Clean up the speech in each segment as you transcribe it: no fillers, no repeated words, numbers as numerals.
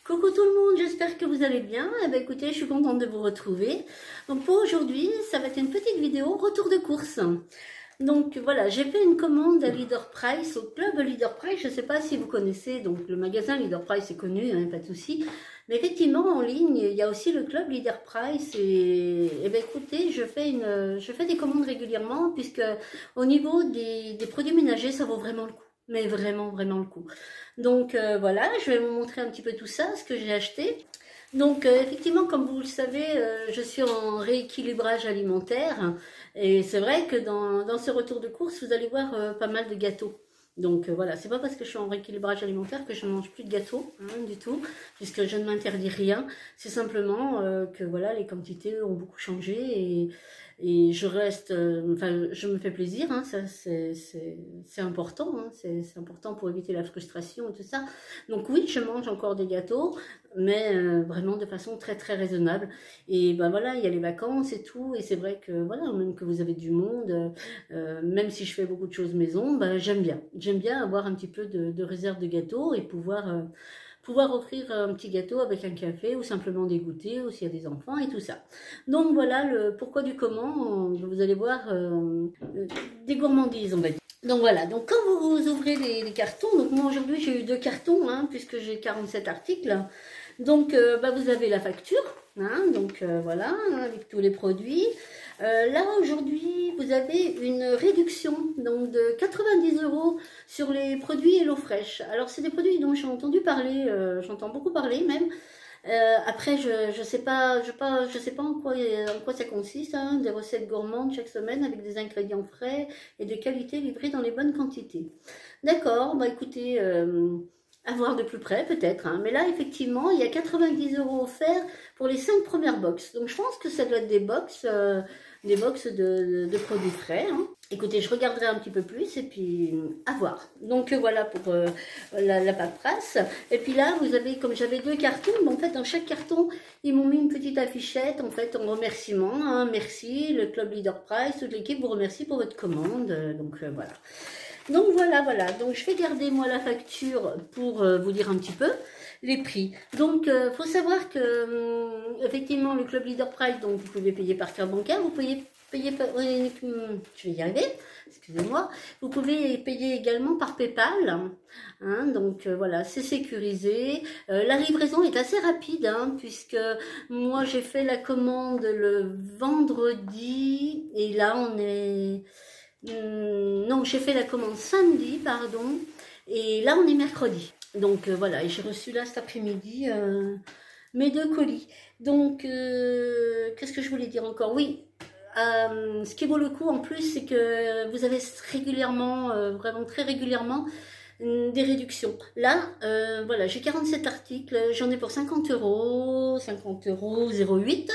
Coucou tout le monde, j'espère que vous allez bien. Eh bien, écoutez, je suis contente de vous retrouver. Donc pour aujourd'hui, ça va être une petite vidéo retour de course. Donc voilà, j'ai fait une commande à Leader Price, au club Leader Price. Je ne sais pas si vous connaissez, donc le magasin Leader Price est connu, hein, pas de souci. Mais effectivement, en ligne, il y a aussi le club Leader Price. Et bien écoutez, je fais des commandes régulièrement, puisque au niveau des produits ménagers, ça vaut vraiment le coup. Mais vraiment, vraiment le coup. Donc voilà, je vais vous montrer un petit peu tout ça, ce que j'ai acheté. Donc effectivement, comme vous le savez, je suis en rééquilibrage alimentaire. Et c'est vrai que dans ce retour de course, vous allez voir pas mal de gâteaux. Donc voilà, c'est pas parce que je suis en rééquilibrage alimentaire que je ne mange plus de gâteaux, hein, du tout, puisque je ne m'interdis rien. C'est simplement que voilà, les quantités ont beaucoup changé et je reste, enfin, je me fais plaisir, hein, ça c'est important, hein, c'est important pour éviter la frustration et tout ça. Donc oui, je mange encore des gâteaux, mais vraiment de façon très très raisonnable. Et ben voilà, il y a les vacances et tout, et c'est vrai que voilà, même que vous avez du monde, même si je fais beaucoup de choses maison, ben j'aime bien avoir un petit peu de réserve de gâteaux et pouvoir offrir un petit gâteau avec un café ou simplement des goûters ou s'il y a des enfants et tout ça. Donc voilà le pourquoi du comment, vous allez voir des gourmandises on va dire. Donc voilà, donc quand vous ouvrez les cartons, donc moi aujourd'hui j'ai eu 2 cartons, hein, puisque j'ai 47 articles, donc bah, vous avez la facture, hein, donc voilà, avec tous les produits. Là aujourd'hui vous avez une réduction donc de 90 € sur les produits Hello Fresh. Alors c'est des produits dont j'ai entendu parler, j'entends beaucoup parler même. Après je sais pas en quoi ça consiste, hein, des recettes gourmandes chaque semaine avec des ingrédients frais et de qualité livrés dans les bonnes quantités. D'accord, bah écoutez, à voir de plus près peut-être, hein. Mais là effectivement il y a 90 € offerts pour les 5 premières box. Donc je pense que ça doit être des box de produits frais, hein. Écoutez, je regarderai un petit peu plus et puis à voir. Donc voilà pour la paperasse. Et puis là, vous avez, comme j'avais 2 cartons, mais en fait dans chaque carton, ils m'ont mis une petite affichette en fait en remerciement, hein. Merci, le Club Leader Price, toute l'équipe vous remercie pour votre commande. Donc voilà. Donc voilà. Donc je vais garder moi la facture pour vous dire un petit peu les prix. Donc faut savoir que effectivement le Club Leader Price, donc vous pouvez payer par carte bancaire, vous pouvez payer par, je vais y arriver, excusez-moi, vous pouvez payer également par PayPal, hein, donc voilà, c'est sécurisé. La livraison est assez rapide, hein, puisque moi j'ai fait la commande le vendredi et là on est non, j'ai fait la commande samedi, pardon, et là on est mercredi. Donc voilà, et j'ai reçu là cet après-midi mes 2 colis. Donc, qu'est-ce que je voulais dire encore? Oui, ce qui vaut le coup en plus, c'est que vous avez régulièrement, vraiment très régulièrement, des réductions. Là, voilà, j'ai 47 articles, j'en ai pour 50 €, 50,08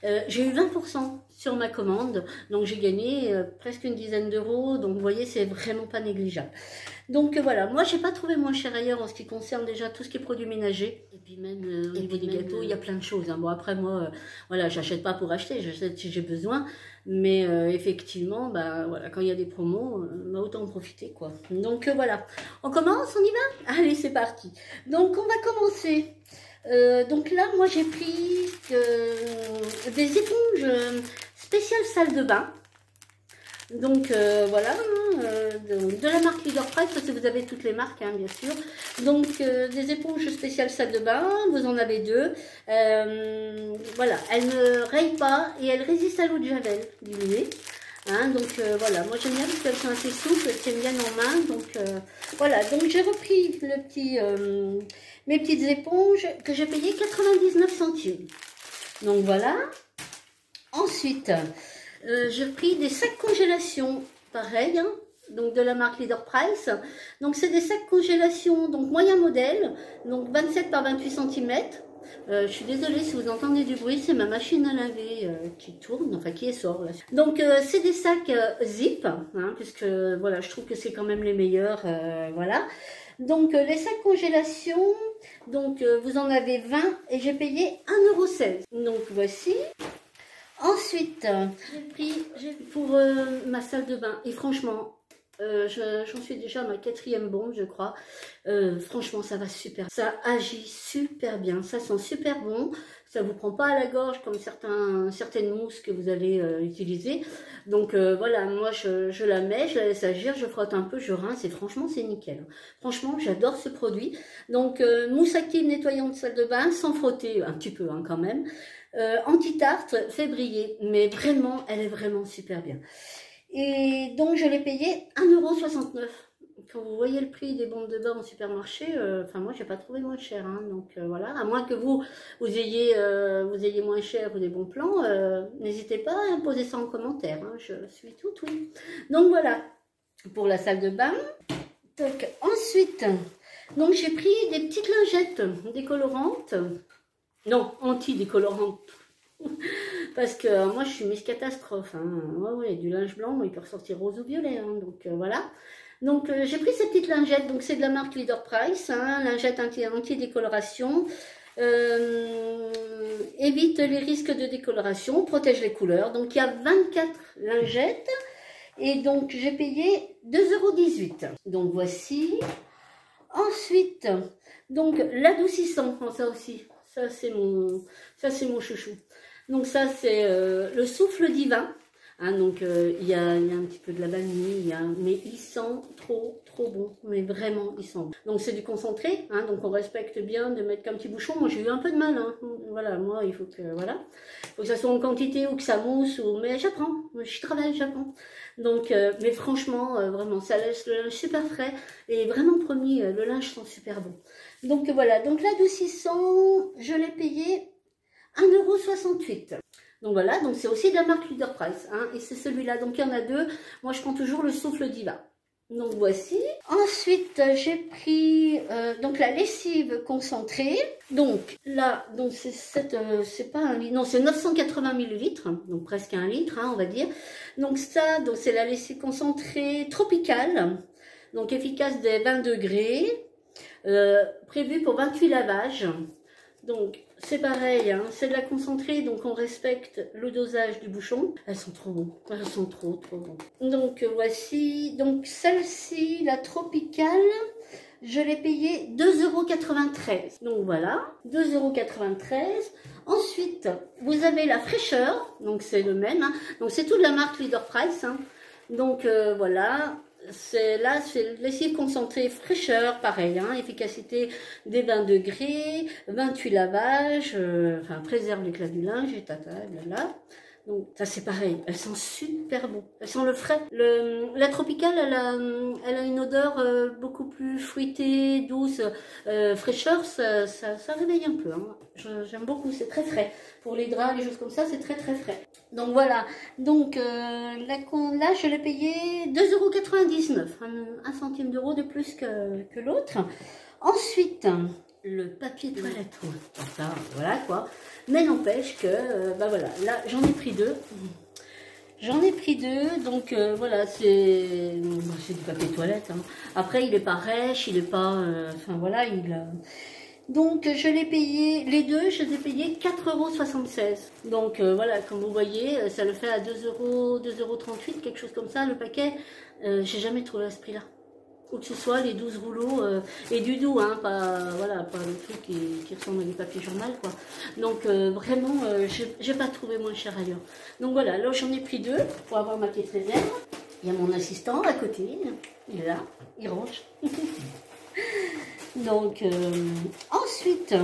€. J'ai eu 20% sur ma commande, donc j'ai gagné presque une dizaine d'euros, donc vous voyez, c'est vraiment pas négligeable. Donc voilà, moi j'ai pas trouvé moins cher ailleurs en ce qui concerne déjà tout ce qui est produits ménagers, et puis même au niveau des gâteaux, il y a plein de choses, hein. Bon après moi, voilà, j'achète pas pour acheter, j'achète si j'ai besoin, mais effectivement, bah voilà, quand il y a des promos, bah, autant en profiter quoi. Donc voilà, on commence, on y va? Allez, c'est parti. Donc on va commencer. Donc là, moi j'ai pris des éponges spéciales salle de bain. Donc voilà, de la marque Leader Price, parce que vous avez toutes les marques, hein, bien sûr. Donc des éponges spéciales salle de bain, vous en avez 2. Voilà, elles ne rayent pas et elles résistent à l'eau de javel diluée. Hein, donc voilà, moi j'aime bien parce qu'elles sont assez souples, elles tiennent bien en main. Donc voilà, donc j'ai repris mes petites éponges que j'ai payées 99 centimes. Donc voilà. Ensuite, j'ai pris des sacs congélation, pareil, hein, donc de la marque Leader Price. Donc c'est des sacs congélation, donc moyen modèle, donc 27 par 28 cm. Je suis désolée si vous entendez du bruit, c'est ma machine à laver qui tourne, enfin qui sort là. Donc c'est des sacs zip, hein, puisque voilà, je trouve que c'est quand même les meilleurs, voilà. Donc les sacs congélation, donc vous en avez 20 et j'ai payé 1,16 €. Donc voici. Ensuite, j'ai pris pour ma salle de bain et franchement, J'en suis déjà à ma 4e bombe, je crois. Franchement, ça va super. Ça agit super bien. Ça sent super bon. Ça vous prend pas à la gorge comme certaines mousses que vous allez utiliser. Donc voilà, moi je la mets, je la laisse agir, je frotte un peu, je rince et franchement c'est nickel. Franchement, j'adore ce produit. Donc mousse active nettoyante de salle de bain, sans frotter, un petit peu hein, quand même. Anti-tartre, fait briller, mais vraiment, elle est vraiment super bien. Et donc je l'ai payé 1,69 €. Quand vous voyez le prix des bombes de bain au supermarché, enfin moi j'ai pas trouvé moins cher, hein, donc voilà, à moins que vous ayez moins cher ou des bons plans, n'hésitez pas à poser ça en commentaire, hein, je suis tout oui. Donc voilà, pour la salle de bain. Donc, ensuite, donc j'ai pris des petites lingettes décolorantes, non, anti-décolorantes, parce que moi je suis Miss Catastrophe, hein. Ouais, du linge blanc, il peut ressortir rose ou violet, hein, donc voilà. Donc j'ai pris ces petites lingettes, donc c'est de la marque Leader Price, hein, lingette anti-décoloration, évite les risques de décoloration, protège les couleurs. Donc il y a 24 lingettes et donc j'ai payé 2,18 €. Donc voici. Ensuite, donc l'adoucissant, ça aussi, ça c'est mon chouchou. Donc ça c'est le souffle divin. Hein, donc il y a un petit peu de la vanille, mais il sent trop bon, mais vraiment il sent bon. Donc c'est du concentré, hein, donc on respecte bien de mettre qu'un petit bouchon. Moi j'ai eu un peu de mal, hein. Voilà, moi il faut que ça soit en quantité ou que ça mousse, mais j'apprends, je travaille, j'apprends. Donc mais franchement vraiment ça laisse le linge super frais et vraiment promis le linge sent super bon. Donc voilà, donc l'adoucissant je l'ai payé 1,68 €. Donc voilà, donc c'est aussi de la marque Leader Price, hein, et c'est celui-là. Donc il y en a deux. Moi je prends toujours le souffle divin. Donc voici. Ensuite j'ai pris donc la lessive concentrée. Donc là, donc c'est pas un litre, non c'est 980 ml, donc presque 1 litre, hein, on va dire. Donc ça, donc c'est la lessive concentrée tropicale, donc efficace des 20 degrés, prévue pour 28 lavages. Donc c'est pareil, hein, c'est de la concentrée, donc on respecte le dosage du bouchon. Elles sont trop bonnes, elles sont trop bonnes. Donc voici, donc celle-ci, la tropicale, je l'ai payée 2,93 €. Donc voilà, 2,93 €. Ensuite, vous avez la fraîcheur, donc c'est le même, hein, donc c'est tout de la marque Leader Price, hein. Donc voilà. Là, c'est lessive concentrée fraîcheur, pareil, hein, efficacité des 20 degrés, 28 lavages, enfin préserve l'éclat du linge, et tata, blabla. Donc ça c'est pareil, elles sont super bon, elles sont le frais. La tropicale, elle a une odeur beaucoup plus fruitée, douce, fraîcheur, ça réveille un peu, hein. J'aime beaucoup, c'est très frais. Pour les draps, les choses comme ça, c'est très frais. Donc voilà, donc là je l'ai payé 2,99 €, un centime d'euro de plus que l'autre. Ensuite, le papier toilette, ça, voilà quoi. Mais n'empêche que, bah voilà, là j'en ai pris deux. Donc voilà, c'est du papier toilette, hein. Après, il est pas rêche, il est pas, enfin voilà, donc je l'ai payé, les deux, je les ai payés 4,76 €. Donc voilà, comme vous voyez, ça le fait à 2,38 €, quelque chose comme ça, le paquet. J'ai jamais trouvé à ce prix-là. Ou que ce soit les 12 rouleaux, et du doux, hein, pas le truc qui ressemble à du papier journal, quoi. Donc vraiment, j'ai pas trouvé moins cher ailleurs. Donc voilà, là j'en ai pris deux pour avoir ma petite réserve. Il y a mon assistant à côté, il est là, il range. Donc ensuite,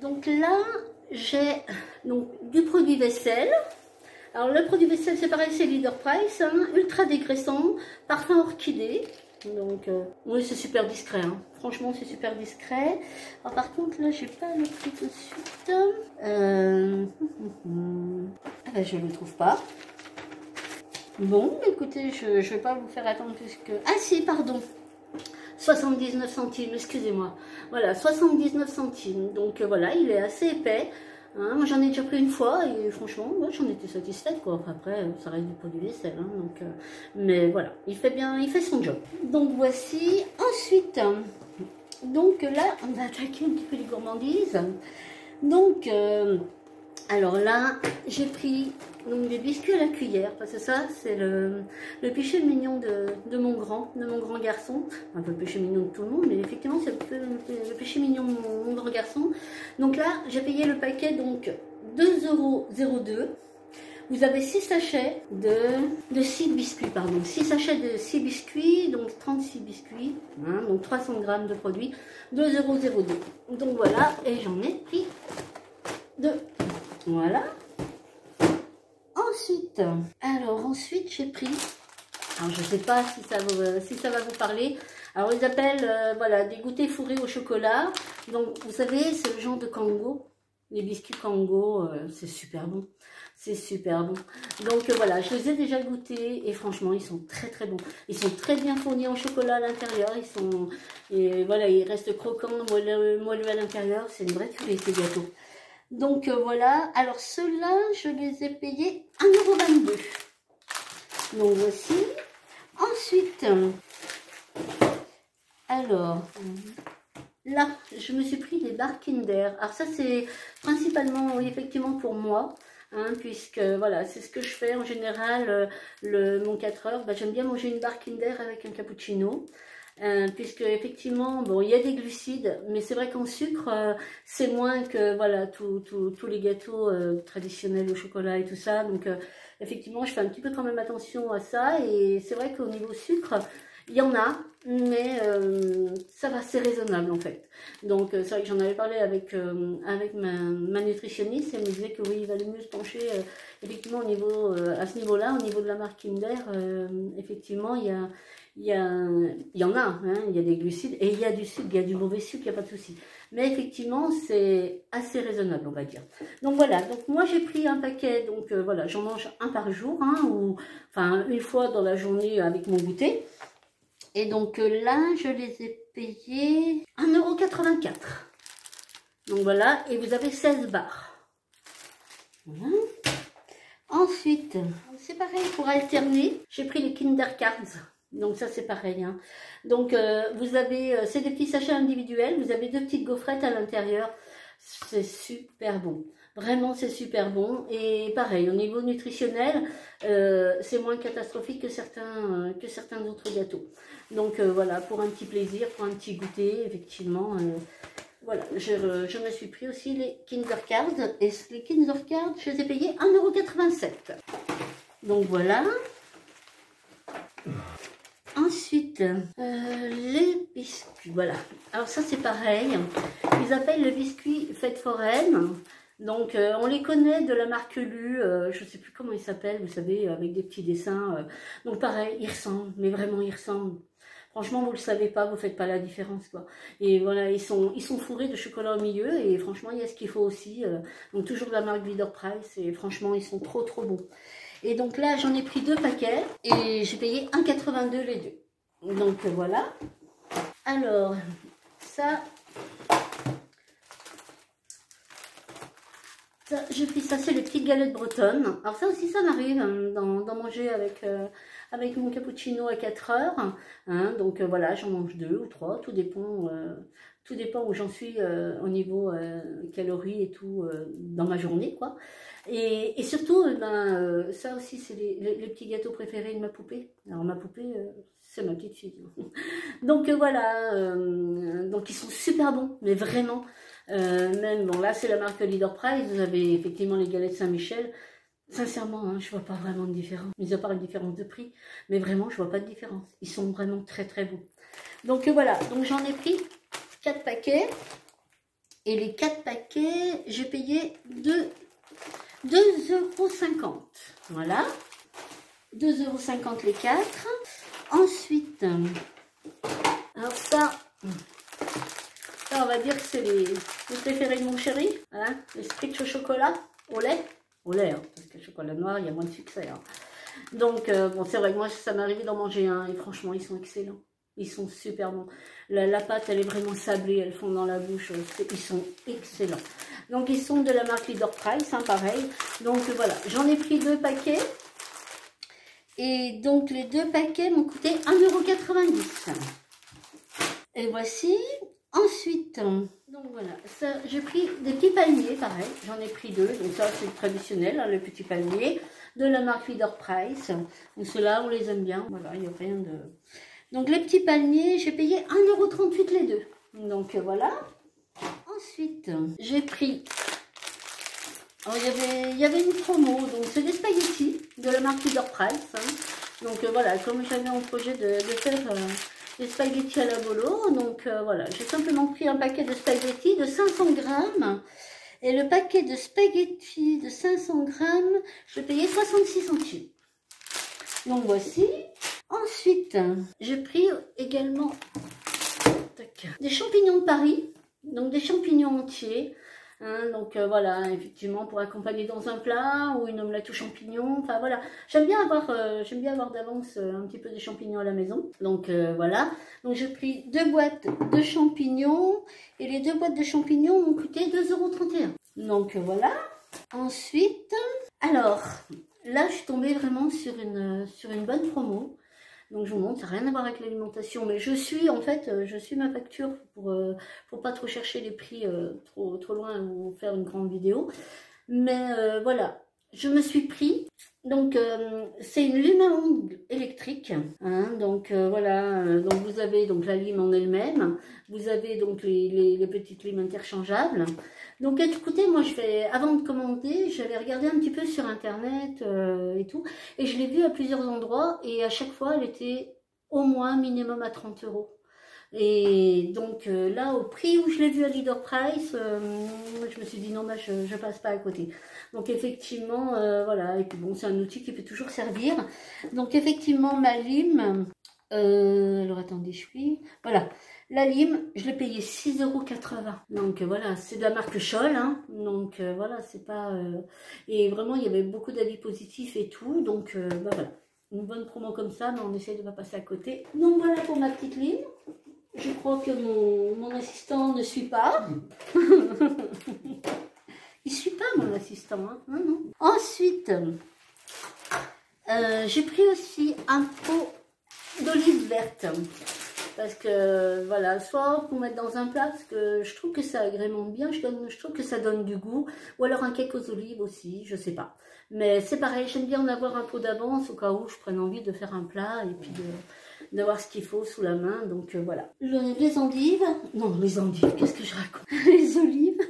donc là j'ai donc du produit vaisselle. Alors le produit vaisselle c'est pareil, c'est Leader Price, hein, ultra dégraissant, parfum orchidée. Donc oui, c'est super discret, hein. Franchement c'est super discret. Alors, par contre là j'ai pas le prix tout de suite. Ah ben, je ne le trouve pas. Bon écoutez, je vais pas vous faire attendre plus que... Ah si, pardon, 79 centimes, excusez-moi. Voilà, 79 centimes. Donc voilà, il est assez épais. Hein, moi j'en ai déjà pris une fois et franchement, ouais, j'en étais satisfaite, quoi. Après, ça reste du produit vaisselle, hein, donc, mais voilà, il fait bien, il fait son job. Donc voici. Ensuite, donc là, on va attaquer un petit peu les gourmandises. Donc Alors là, j'ai pris donc des biscuits à la cuillère, parce que ça, c'est le péché mignon de mon grand garçon. Un peu le péché mignon de tout le monde, mais effectivement, c'est le péché mignon de mon grand garçon. Donc là, j'ai payé le paquet, donc 2,02 €. Vous avez 6 sachets de 6 biscuits, pardon. 6 sachets de 6 biscuits, donc 36 biscuits, hein, donc 300 grammes de produits, 2,02 €. Donc voilà, et j'en ai pris 2. Voilà. Ensuite, j'ai pris, alors je ne sais pas si ça va vous parler. Alors ils appellent, voilà, des goûters fourrés au chocolat. Donc vous savez, c'est le genre de Kango, les biscuits Kango, c'est super bon. C'est super bon. Donc voilà, je les ai déjà goûtés et franchement, ils sont très très bons. Ils sont très bien fournis en chocolat à l'intérieur. Et voilà, ils restent croquants, moelleux à l'intérieur. C'est une vraie tuerie ces gâteaux. Donc voilà, alors ceux-là, je les ai payés 1,22 €. Donc voici. Ensuite, alors, là, je me suis pris des barres Kinder. Alors ça, c'est principalement, oui, effectivement, pour moi. Hein, puisque voilà, c'est ce que je fais en général, mon 4 heures. Bah, j'aime bien manger une barre Kinder avec un cappuccino. Puisque effectivement, bon, il y a des glucides, mais c'est vrai qu'en sucre, c'est moins que voilà tous les gâteaux traditionnels au chocolat et tout ça. Donc effectivement, je fais un petit peu quand même attention à ça. Et c'est vrai qu'au niveau sucre, il y en a, mais ça va, c'est raisonnable en fait. Donc c'est vrai que j'en avais parlé avec ma nutritionniste. Elle me disait que oui, il valait mieux se pencher effectivement au niveau à ce niveau-là, au niveau de la marque Kinder. Effectivement, il y en a, hein, il y a des glucides et il y a du sucre, il y a du mauvais sucre, il n'y a pas de souci. Mais effectivement, c'est assez raisonnable, on va dire. Donc voilà, donc moi j'ai pris un paquet, donc voilà, j'en mange un par jour, hein, ou enfin une fois dans la journée avec mon goûter. Et donc là, je les ai payés 1,84 €. Donc voilà, et vous avez 16 barres. Voilà. Ensuite, c'est pareil, pour alterner, j'ai pris les Kinder Cards. Donc ça c'est pareil, hein. Donc vous avez, c'est des petits sachets individuels, vous avez 2 petites gaufrettes à l'intérieur, c'est super bon, vraiment c'est super bon. Et pareil, au niveau nutritionnel, c'est moins catastrophique que certains autres gâteaux. Donc voilà, pour un petit plaisir, pour un petit goûter, effectivement, voilà, je me suis pris aussi les Kinder Cards, et les Kinder Cards, je les ai payés 1,87 €. Donc voilà. Ensuite, les biscuits, voilà. Alors ça c'est pareil, ils appellent le biscuit fête foraine. Donc on les connaît de la marque Lu, je ne sais plus comment ils s'appellent, vous savez, avec des petits dessins. Donc pareil, ils ressemblent, mais vraiment ils ressemblent. Franchement, vous ne le savez pas, vous ne faites pas la différence, quoi. Et voilà, ils sont fourrés de chocolat au milieu, et franchement, il y a ce qu'il faut aussi. Donc toujours de la marque Leader Price, et franchement, ils sont trop trop bons. Et donc là, j'en ai pris 2 paquets, et j'ai payé 1,82 € les 2. Donc voilà. Alors, ça j'ai pris ça, c'est les petites galettes bretonnes. Alors ça aussi, ça m'arrive d'en manger avec mon cappuccino à 4 heures. Hein, donc voilà, j'en mange 2 ou 3, tout dépend où j'en suis au niveau calories et tout dans ma journée, quoi. Et surtout, ça aussi, c'est les petits gâteaux préférés de ma poupée. Alors ma poupée, c'est ma petite fille. Donc voilà, donc ils sont super bons, mais vraiment. Même, bon là c'est la marque Leader Price, vous avez effectivement les galettes Saint-Michel. Sincèrement, hein, je vois pas vraiment de différence, mis à part une différence de prix, mais vraiment je vois pas de différence. Ils sont vraiment très très bons. Donc voilà, donc j'en ai pris 4 paquets, et les 4 paquets, j'ai payé 2,50 €. Voilà, 2,50 € les 4. Ensuite, alors ça, on va dire que c'est les préférés de mon chéri, hein, les Spritz au chocolat, au lait, hein, parce que le chocolat noir, il y a moins de succès. Hein. Donc, bon, c'est vrai que moi, ça m'est arrivé d'en manger un, et franchement, ils sont excellents. Ils sont super bons. La pâte, elle est vraiment sablée, elle fond dans la bouche, ils sont excellents. Donc, ils sont de la marque Leader Price, hein, pareil. Donc, voilà, j'en ai pris 2 paquets. Et donc, les 2 paquets m'ont coûté 1,90 €. Et voici. Ensuite, Donc voilà, j'ai pris des petits palmiers, pareil, j'en ai pris 2, donc ça c'est traditionnel, hein, le petit palmier, de la marque Leader Price, donc ceux-là on les aime bien, voilà, il n'y a rien de... Donc les petits palmiers, j'ai payé 1,38 € les deux, donc voilà. Ensuite, j'ai pris, alors, il y avait une promo, donc c'est des spaghettis de la marque Leader Price, hein. Donc voilà, comme j'avais en projet de faire... des spaghettis à la bolo, donc voilà, j'ai simplement pris un paquet de spaghettis de 500 grammes, et le paquet de spaghettis de 500 grammes, je payais 66 centimes. Donc voici. Ensuite, j'ai pris également des champignons de Paris, donc des champignons entiers. Hein, donc voilà, effectivement, pour accompagner dans un plat ou une omelette aux champignons. Enfin voilà, j'aime bien avoir d'avance un petit peu de champignons à la maison. Donc voilà, donc j'ai pris 2 boîtes de champignons et les 2 boîtes de champignons m'ont coûté 2,31 €. Donc voilà. Ensuite, alors là, je suis tombée vraiment sur une bonne promo. Donc je vous montre, ça n'a rien à voir avec l'alimentation, mais je suis ma facture pour pas trop chercher les prix trop loin ou faire une grande vidéo. Mais voilà, je me suis pris, donc c'est une lime à ongles électrique, hein, donc voilà, donc vous avez donc la lime en elle-même, vous avez donc les petites limes interchangeables. Donc écoutez, moi avant de commander, j'avais regardé un petit peu sur internet et tout, et je l'ai vue à plusieurs endroits, et à chaque fois elle était au moins minimum à 30 €. Et donc là, au prix où je l'ai vu à Leader Price, je me suis dit non, bah, je passe pas à côté. Donc effectivement, voilà, et puis bon, c'est un outil qui peut toujours servir. Donc effectivement, ma lime, alors attendez, voilà, la lime, je l'ai payé 6,80 €. Donc voilà, c'est de la marque Scholl, hein, donc voilà, c'est pas... et vraiment, il y avait beaucoup d'avis positifs et tout, donc bah voilà, une bonne promo comme ça, mais on essaie de ne pas passer à côté. Donc voilà pour ma petite lime. Je crois que mon assistant ne suit pas. Il suit pas mon assistant, hein. Non, non. Ensuite, j'ai pris aussi un pot d'olive verte. Parce que voilà, soit pour mettre dans un plat, parce que je trouve que ça agrémente bien, je trouve que ça donne du goût. Ou alors un cake aux olives aussi, je sais pas. Mais c'est pareil, j'aime bien en avoir un pot d'avance au cas où je prenne envie de faire un plat et puis d'avoir ce qu'il faut sous la main. Donc voilà. Les endives, non les endives, qu'est-ce que je raconte? Les olives.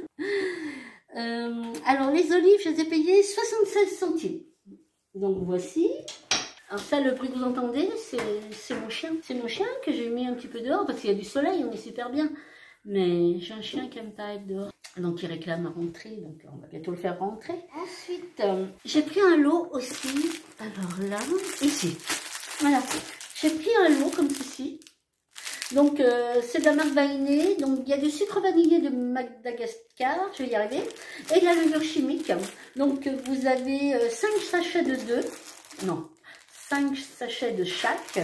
Alors les olives, je les ai payées 76 centimes. Donc voici. Alors ça, le bruit que vous entendez, c'est mon chien. C'est mon chien que j'ai mis un petit peu dehors parce qu'il y a du soleil, on est super bien. Mais j'ai un chien qui aime pas être dehors. Donc il réclame à rentrer, donc on va bientôt le faire rentrer. Ensuite, j'ai pris un lot aussi. Alors là, ici. Voilà. J'ai pris un lot comme ceci. Donc c'est de la marque Vainé. Donc il y a du sucre vanillé de Madagascar, je vais y arriver. Et de la levure chimique. Donc vous avez 5 sachets de 2. Non. 5 sachets de chaque,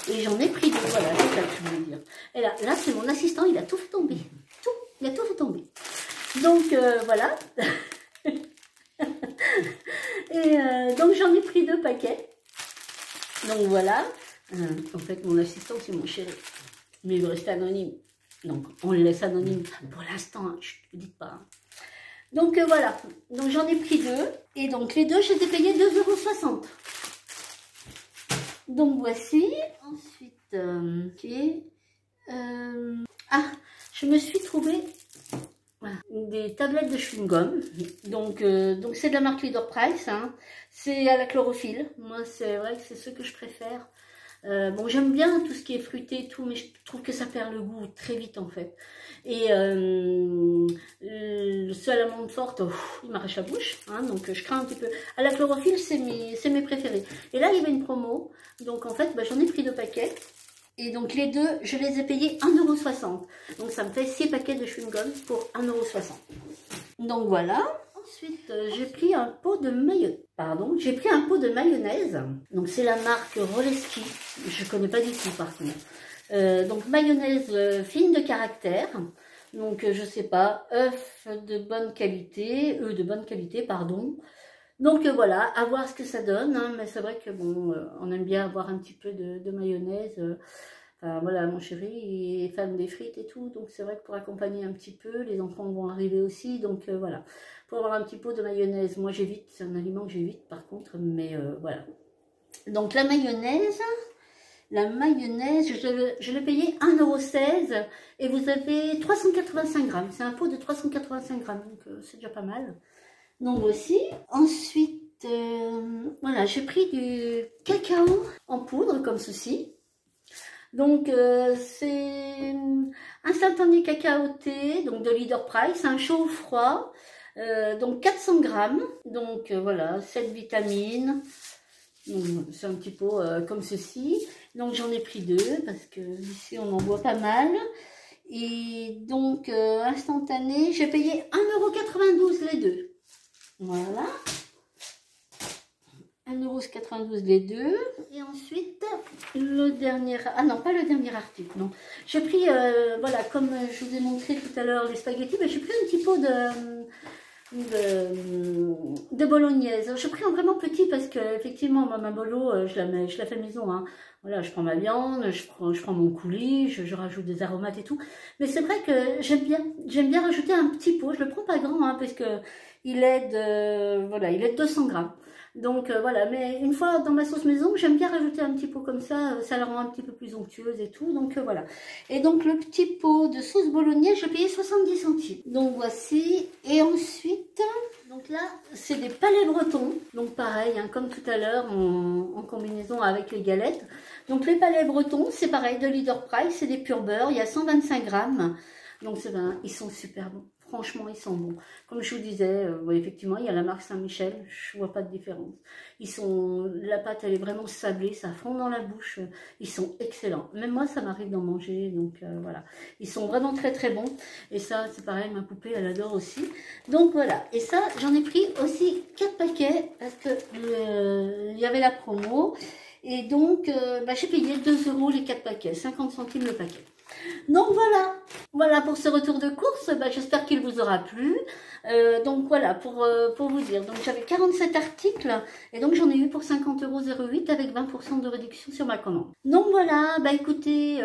et j'en ai pris 2, voilà, c'est ça que je voulais dire. Et là c'est mon assistant, il a tout fait tomber, il a tout fait tomber. Donc voilà. Et donc j'en ai pris 2 paquets. Donc voilà. En fait, mon assistant, c'est mon chéri, mais il veut rester anonyme. Donc on le laisse anonyme pour l'instant, hein, ne dites pas. Hein. Donc voilà, donc j'en ai pris 2, et donc les 2, je les ai payés 2,60 €. Donc voici. Ensuite, je me suis trouvé voilà, des tablettes de chewing-gum. Donc c'est de la marque Leader Price. Hein. C'est à la chlorophylle. Moi, c'est vrai que c'est ce que je préfère. Bon, j'aime bien tout ce qui est fruité et tout, mais je trouve que ça perd le goût très vite en fait. Et ceux à l'amande forte, il m'arrache la bouche, hein, donc je crains un petit peu. À la chlorophylle, c'est mes préférés. Et là, il y avait une promo, donc en fait, bah, j'en ai pris 2 paquets. Et donc les 2, je les ai payés 1,60 €. Donc ça me fait 6 paquets de chewing-gum pour 1,60 €. Donc voilà. Ensuite, j'ai pris un pot de mayonnaise. Donc c'est la marque Roleski. Je connais pas du tout par contre. Donc mayonnaise fine de caractère. Donc je sais pas, œufs de bonne qualité, pardon. Donc voilà, à voir ce que ça donne. Hein, mais c'est vrai que bon, on aime bien avoir un petit peu de mayonnaise. Enfin voilà, mon chéri il est fan des frites et tout, donc c'est vrai que pour accompagner un petit peu, les enfants vont arriver aussi, donc voilà. Pour avoir un petit pot de mayonnaise, moi j'évite, c'est un aliment que j'évite par contre, mais voilà. Donc la mayonnaise, je l'ai payé 1,16 € et vous avez 385 grammes. C'est un pot de 385 grammes, donc c'est déjà pas mal. Donc voici. Ensuite, voilà, j'ai pris du cacao en poudre comme ceci. Donc c'est instantané cacaoté, donc de Leader Price, un chaud ou froid, donc 400 grammes. Donc voilà, 7 vitamines. C'est un petit pot comme ceci. Donc j'en ai pris 2 parce que ici on en boit pas mal. Et donc instantané, j'ai payé 1,92 € les deux. Voilà. 1,92 € les deux. Et ensuite, le dernier... Ah non, pas le dernier article, non. J'ai pris, voilà, comme je vous ai montré tout à l'heure, les spaghettis, ben, j'ai pris un petit pot de bolognaise. Je prends vraiment petit parce que effectivement ma bolo je la fais maison, hein. Voilà, je prends ma viande, je prends mon coulis, je rajoute des aromates et tout. Mais c'est vrai que j'aime bien rajouter un petit pot. Je le prends pas grand, hein, parce que il est de 200 grammes. Donc voilà, mais une fois dans ma sauce maison, j'aime bien rajouter un petit pot comme ça la rend un petit peu plus onctueuse et tout, donc voilà. Et donc le petit pot de sauce bolognaise, j'ai payé 70 centimes. Donc voici, et ensuite, donc là, c'est des palais bretons, donc pareil, hein, comme tout à l'heure, en combinaison avec les galettes. Donc les palais bretons, c'est pareil, de Leader Price, c'est des pur beurre, il y a 125 grammes, donc ils sont super bons. Franchement, ils sont bons. Comme je vous disais, effectivement, il y a la marque Saint-Michel. Je vois pas de différence. La pâte, elle est vraiment sablée. Ça fond dans la bouche. Ils sont excellents. Même moi, ça m'arrive d'en manger. Donc, voilà. Ils sont vraiment très, très bons. Et ça, c'est pareil. Ma poupée, elle adore aussi. Donc, voilà. Et ça, j'en ai pris aussi 4 paquets. Parce que il y avait la promo. Et donc, j'ai payé 2 € les 4 paquets. 50 centimes le paquet. Donc voilà pour ce retour de course, j'espère qu'il vous aura plu. Donc voilà, pour vous dire, donc j'avais 47 articles et donc j'en ai eu pour 50,08 € avec 20% de réduction sur ma commande. Donc voilà, écoutez,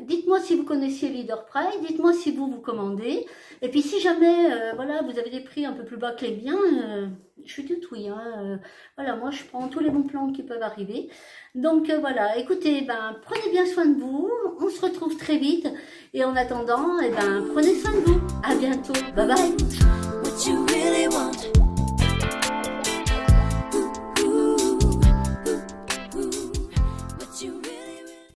dites-moi si vous connaissiez Leader Price, dites-moi si vous commandez. Et puis si jamais, voilà, vous avez des prix un peu plus bas que les miens, je suis tout oui, hein, voilà, moi je prends tous les bons plans qui peuvent arriver. Donc voilà, écoutez, prenez bien soin de vous, on se retrouve très vite. Et en attendant, prenez soin de vous. À bientôt, bye bye.